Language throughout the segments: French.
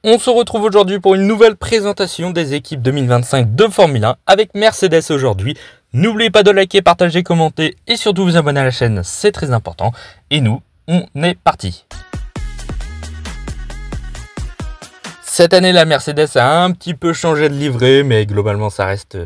On se retrouve aujourd'hui pour une nouvelle présentation des équipes 2025 de Formule 1 avec Mercedes aujourd'hui. N'oubliez pas de liker, partager, commenter et surtout vous abonner à la chaîne, c'est très important. Et nous, on est parti. Cette année, la Mercedes a un petit peu changé de livrée, mais globalement, ça reste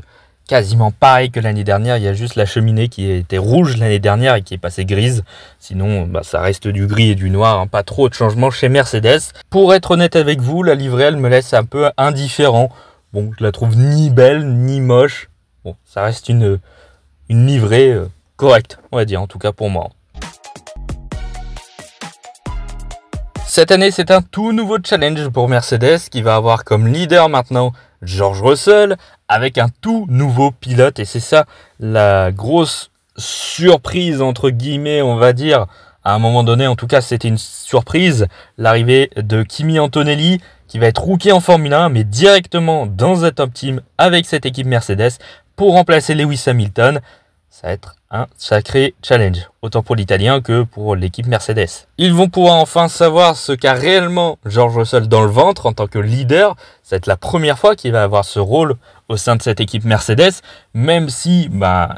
quasiment pareil que l'année dernière. Il y a juste la cheminée qui était rouge l'année dernière et qui est passée grise. Sinon, ça reste du gris et du noir. Pas trop de changements chez Mercedes. Pour être honnête avec vous, la livrée, elle me laisse un peu indifférent. Bon, je la trouve ni belle, ni moche. Bon, ça reste une livrée correcte, on va dire, en tout cas pour moi. Cette année, c'est un tout nouveau challenge pour Mercedes qui va avoir comme leader maintenant George Russell avec un tout nouveau pilote. Et c'est ça la grosse surprise, entre guillemets, on va dire. À un moment donné, en tout cas, c'était une surprise. L'arrivée de Kimi Antonelli qui va être rookie en Formule 1, mais directement dans un top team avec cette équipe Mercedes pour remplacer Lewis Hamilton. Ça va être un sacré challenge, autant pour l'Italien que pour l'équipe Mercedes. Ils vont pouvoir enfin savoir ce qu'a réellement George Russell dans le ventre en tant que leader. Ça va être la première fois qu'il va avoir ce rôle au sein de cette équipe Mercedes, même si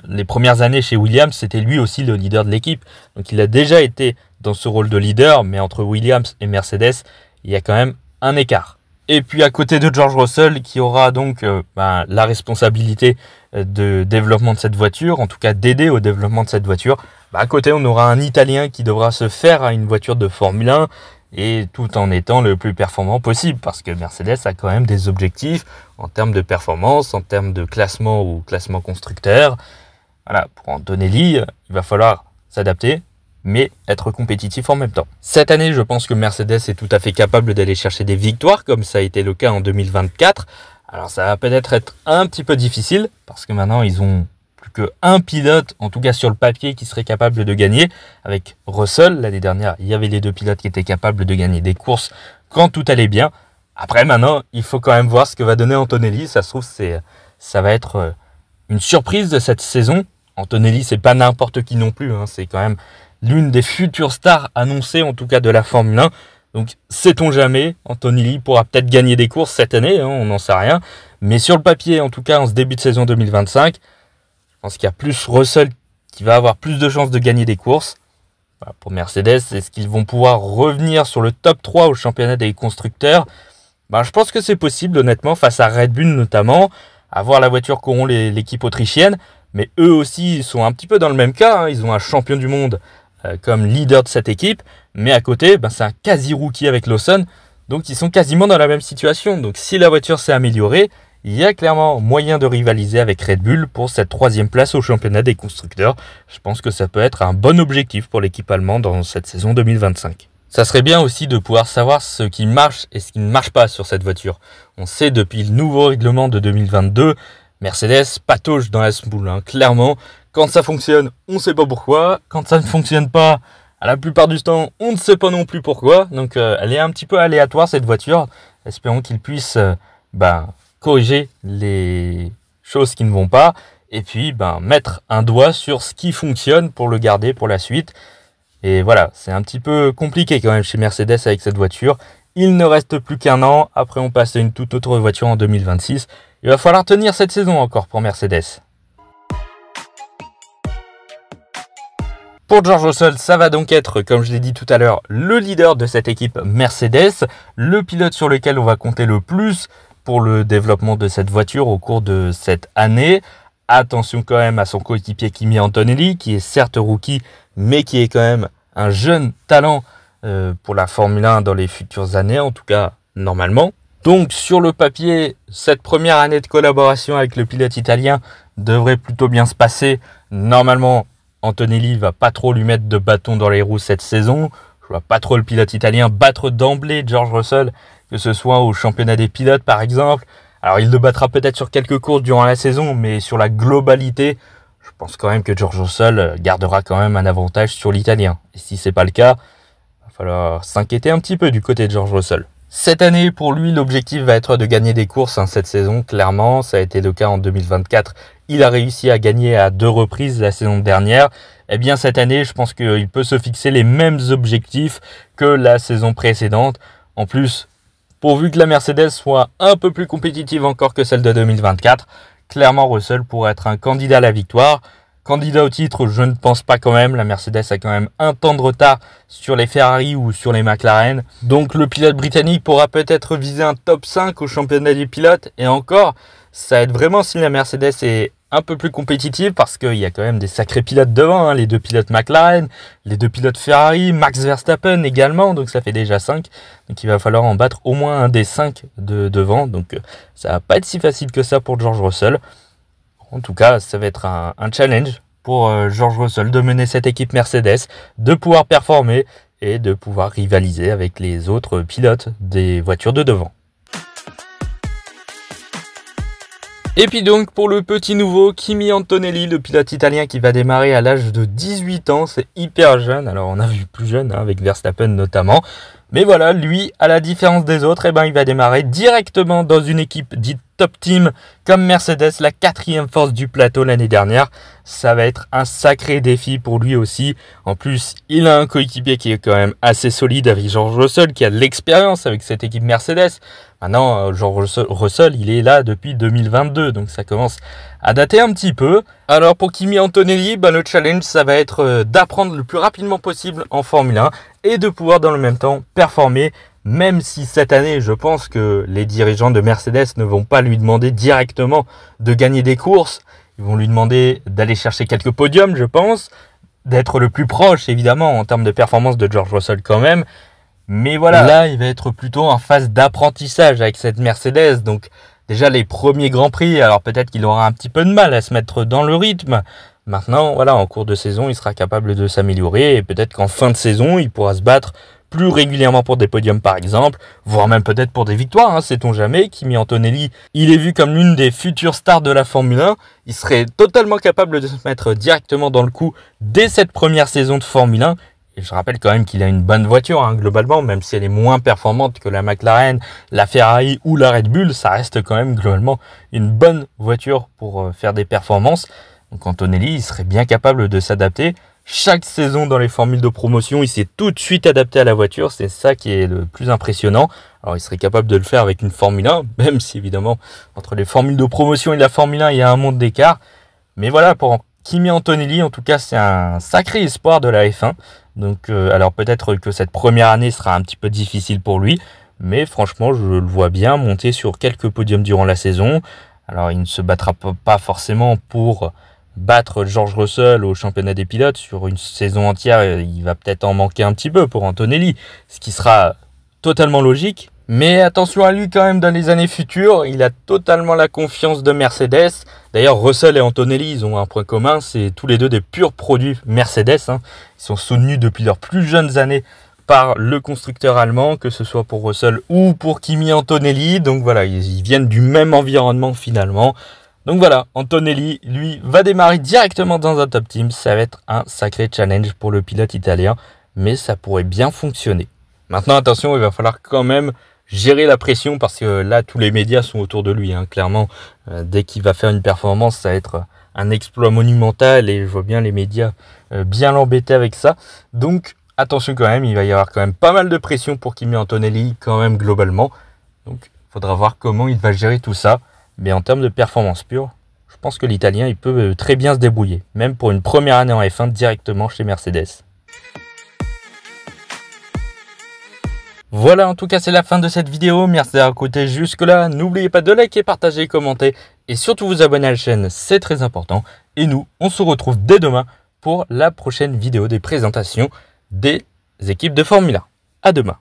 les premières années chez Williams, c'était lui aussi le leader de l'équipe. Donc il a déjà été dans ce rôle de leader, mais entre Williams et Mercedes, il y a quand même un écart. Et puis à côté de George Russell, qui aura donc la responsabilité de développement de cette voiture, en tout cas d'aider au développement de cette voiture, à côté on aura un Italien qui devra se faire à une voiture de Formule 1, et tout en étant le plus performant possible, parce que Mercedes a quand même des objectifs en termes de performance, en termes de classement ou classement constructeur. Voilà, pour Antonelli, il va falloir s'adapter, mais être compétitif en même temps. Cette année, je pense que Mercedes est tout à fait capable d'aller chercher des victoires, comme ça a été le cas en 2024. Alors ça va peut-être être un petit peu difficile, parce que maintenant ils ont plus qu'un pilote, en tout cas sur le papier, qui serait capable de gagner. Avec Russell, l'année dernière, il y avait les deux pilotes qui étaient capables de gagner des courses quand tout allait bien. Après maintenant, il faut quand même voir ce que va donner Antonelli. Ça se trouve, ça va être une surprise de cette saison. Antonelli, c'est pas n'importe qui non plus, c'est quand même l'une des futures stars annoncées, en tout cas de la Formule 1. Donc, sait-on jamais, Antonelli pourra peut-être gagner des courses cette année, on n'en sait rien. Mais sur le papier, en tout cas, en ce début de saison 2025, je pense qu'il y a plus Russell qui va avoir plus de chances de gagner des courses. Voilà, pour Mercedes, est-ce qu'ils vont pouvoir revenir sur le top 3 au championnat des constructeurs ? Je pense que c'est possible, honnêtement, face à Red Bull notamment, avoir la voiture qu'auront l'équipe autrichienne. Mais eux aussi, ils sont un petit peu dans le même cas. Ils ont un champion du monde comme leader de cette équipe, mais à côté, c'est un quasi-rookie avec Lawson, donc ils sont quasiment dans la même situation. Donc si la voiture s'est améliorée, il y a clairement moyen de rivaliser avec Red Bull pour cette 3e place au championnat des constructeurs. Je pense que ça peut être un bon objectif pour l'équipe allemande dans cette saison 2025. Ça serait bien aussi de pouvoir savoir ce qui marche et ce qui ne marche pas sur cette voiture. On sait depuis le nouveau règlement de 2022, Mercedes patauge dans la semoule, clairement. Quand ça fonctionne, on ne sait pas pourquoi. Quand ça ne fonctionne pas, à la plupart du temps, on ne sait pas non plus pourquoi. Donc elle est un petit peu aléatoire cette voiture. Espérons qu'ils puissent corriger les choses qui ne vont pas. Et puis mettre un doigt sur ce qui fonctionne pour le garder pour la suite. Et voilà, c'est un petit peu compliqué quand même chez Mercedes avec cette voiture. Il ne reste plus qu'un an. Après on passe à une toute autre voiture en 2026. Il va falloir tenir cette saison encore pour Mercedes. Pour George Russell, ça va donc être, comme je l'ai dit tout à l'heure, le leader de cette équipe Mercedes, le pilote sur lequel on va compter le plus pour le développement de cette voiture au cours de cette année. Attention quand même à son coéquipier Kimi Antonelli, qui est certes rookie, mais qui est quand même un jeune talent pour la Formule 1 dans les futures années, en tout cas normalement. Donc sur le papier, cette première année de collaboration avec le pilote italien devrait plutôt bien se passer. Normalement, Antonelli va pas trop lui mettre de bâton dans les roues cette saison. Je vois pas trop le pilote italien battre d'emblée George Russell, que ce soit au championnat des pilotes par exemple. Alors il le battra peut-être sur quelques courses durant la saison, mais sur la globalité, je pense quand même que George Russell gardera quand même un avantage sur l'italien. Et si c'est pas le cas, il va falloir s'inquiéter un petit peu du côté de George Russell. Cette année, pour lui, l'objectif va être de gagner des courses cette saison, clairement. Ça a été le cas en 2024. Il a réussi à gagner à 2 reprises la saison dernière. Eh bien, cette année, je pense qu'il peut se fixer les mêmes objectifs que la saison précédente. En plus, pourvu que la Mercedes soit un peu plus compétitive encore que celle de 2024. Clairement, Russell pourrait être un candidat à la victoire. Candidat au titre, je ne pense pas quand même. La Mercedes a quand même un temps de retard sur les Ferrari ou sur les McLaren. Donc le pilote britannique pourra peut-être viser un top 5 au championnat des pilotes. Et encore, ça aide vraiment si la Mercedes est un peu plus compétitive parce qu'il y a quand même des sacrés pilotes devant. Les 2 pilotes McLaren, les 2 pilotes Ferrari, Max Verstappen également. Donc ça fait déjà 5. Donc il va falloir en battre au moins un des 5 devant. Donc ça va pas être si facile que ça pour George Russell. En tout cas, ça va être un challenge pour George Russell de mener cette équipe Mercedes, de pouvoir performer et de pouvoir rivaliser avec les autres pilotes des voitures de devant. Et puis donc pour le petit nouveau Kimi Antonelli, le pilote italien qui va démarrer à l'âge de 18 ans, c'est hyper jeune. Alors on a vu plus jeune avec Verstappen notamment. Mais voilà, lui, à la différence des autres, il va démarrer directement dans une équipe dite top team comme Mercedes, la 4e force du plateau l'année dernière. Ça va être un sacré défi pour lui aussi. En plus, il a un coéquipier qui est quand même assez solide avec George Russell, qui a de l'expérience avec cette équipe Mercedes. Maintenant, George Russell, il est là depuis 2022, donc ça commence à dater un petit peu. Alors pour Kimi Antonelli, le challenge, ça va être d'apprendre le plus rapidement possible en Formule 1 et de pouvoir dans le même temps performer, même si cette année, je pense que les dirigeants de Mercedes ne vont pas lui demander directement de gagner des courses. Ils vont lui demander d'aller chercher quelques podiums, je pense, d'être le plus proche, évidemment, en termes de performance de George Russell quand même. Mais voilà, là, il va être plutôt en phase d'apprentissage avec cette Mercedes. Donc déjà, les premiers Grands Prix, alors peut-être qu'il aura un petit peu de mal à se mettre dans le rythme. Maintenant, voilà, en cours de saison, il sera capable de s'améliorer et peut-être qu'en fin de saison, il pourra se battre plus régulièrement pour des podiums par exemple, voire même peut-être pour des victoires, sait-on jamais. Kimi Antonelli, il est vu comme l'une des futures stars de la Formule 1. Il serait totalement capable de se mettre directement dans le coup dès cette première saison de Formule 1. Et je rappelle quand même qu'il a une bonne voiture, globalement, même si elle est moins performante que la McLaren, la Ferrari ou la Red Bull, ça reste quand même globalement une bonne voiture pour faire des performances. Donc Antonelli, il serait bien capable de s'adapter. Chaque saison dans les formules de promotion, il s'est tout de suite adapté à la voiture. C'est ça qui est le plus impressionnant. Alors il serait capable de le faire avec une Formule 1, même si évidemment, entre les formules de promotion et la Formule 1, il y a un monde d'écart. Mais voilà, pour Kimi Antonelli, en tout cas, c'est un sacré espoir de la F1. Donc, alors peut-être que cette première année sera un petit peu difficile pour lui. Mais franchement, je le vois bien monter sur quelques podiums durant la saison. Alors il ne se battra pas forcément pour battre George Russell au championnat des pilotes sur une saison entière. Il va peut-être en manquer un petit peu pour Antonelli, ce qui sera totalement logique. Mais attention à lui quand même dans les années futures, il a totalement la confiance de Mercedes. D'ailleurs, Russell et Antonelli, ils ont un point commun, c'est tous les deux des purs produits Mercedes. Ils sont soutenus depuis leurs plus jeunes années par le constructeur allemand, que ce soit pour Russell ou pour Kimi Antonelli. Donc voilà, ils viennent du même environnement finalement. Donc voilà, Antonelli, lui, va démarrer directement dans un top team. Ça va être un sacré challenge pour le pilote italien, mais ça pourrait bien fonctionner. Maintenant, attention, il va falloir quand même gérer la pression parce que là, tous les médias sont autour de lui. Clairement, dès qu'il va faire une performance, ça va être un exploit monumental et je vois bien les médias bien l'embêter avec ça. Donc, attention quand même, il va y avoir quand même pas mal de pression pour Kimi Antonelli quand même globalement. Donc, il faudra voir comment il va gérer tout ça. Mais en termes de performance pure, je pense que l'Italien, il peut très bien se débrouiller, même pour une première année en F1 directement chez Mercedes. Voilà, en tout cas, c'est la fin de cette vidéo. Merci d'avoir écouté jusque-là. N'oubliez pas de liker, partager, commenter et surtout vous abonner à la chaîne, c'est très important. Et nous, on se retrouve dès demain pour la prochaine vidéo des présentations des équipes de Formule 1. À demain.